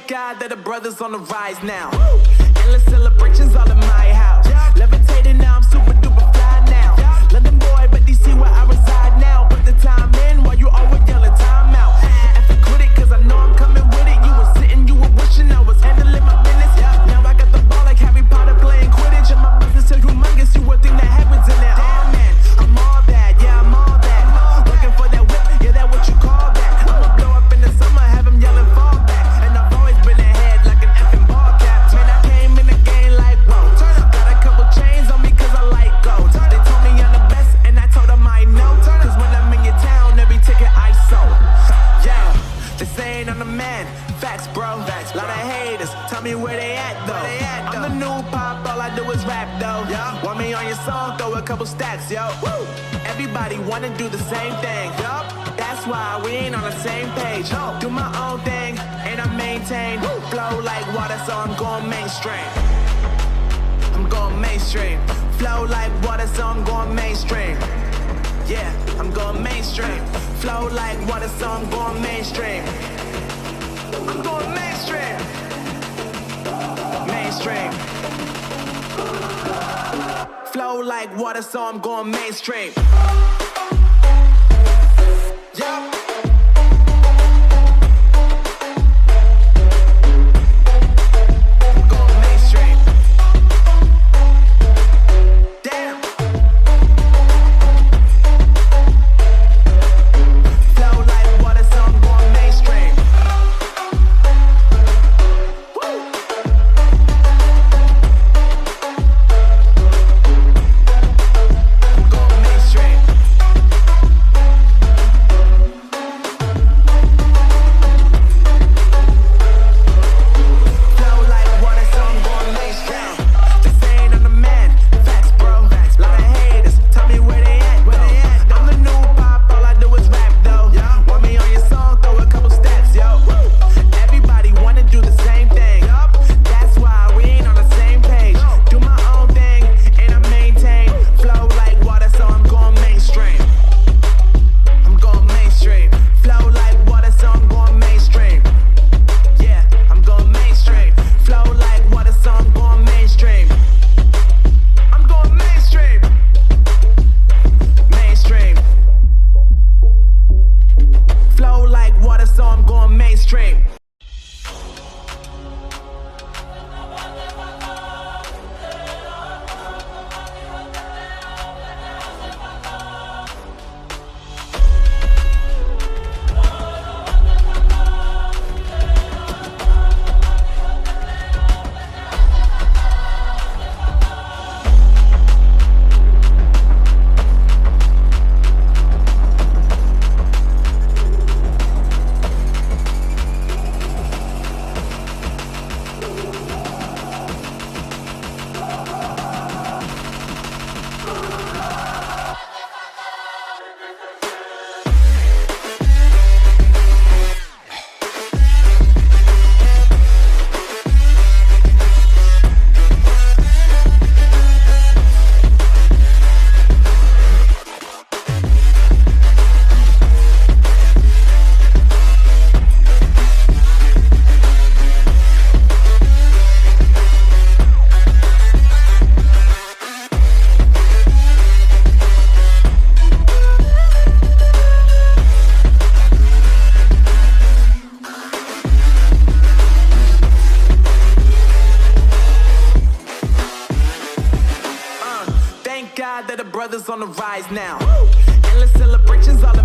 God that the brothers on the rise now. Endless celebrations all in my house. Levitating now, I'm super duper fly now. London boy, but DC where I reside now. Put the time in while you always yelling time out. And if you quit it, cause I know I'm coming with it. You were sitting, you were wishing I was handling my business. Now I got the ball like Harry Potter playing Quidditch. And my business so humongous, you would think that happens in there. Damn man, I'm all that, yeah I'm all that. Working for that whip, yeah that what you call that. I'ma blow up in the summer, have him yelling fall back. And I've always been ahead like an effing ball cap. Man, I came in the game like whoa. Got a couple chains on me cause I like gold. They told me I'm the best and I told them I know. Cause when I'm in your town, every ticket I sold. Yeah, they saying I'm the man. Facts, bro. Lot of haters, tell me where they at though. I'm the new pop, all I do is rap though. Want me on your song, throw a couple stacks, yo. Woo. Everybody wanna do the same thing. That's why we ain't on the same page. Do my own thing, and I maintain. Flow like water, so I'm going mainstream. I'm going mainstream. Flow like water, so I'm going mainstream. Yeah, I'm going mainstream. Flow like water, so I'm going mainstream. I'm going mainstream. Mainstream. Flow like water, so I'm going mainstream. Yeah. That the brothers on the rise now. Endless celebrations all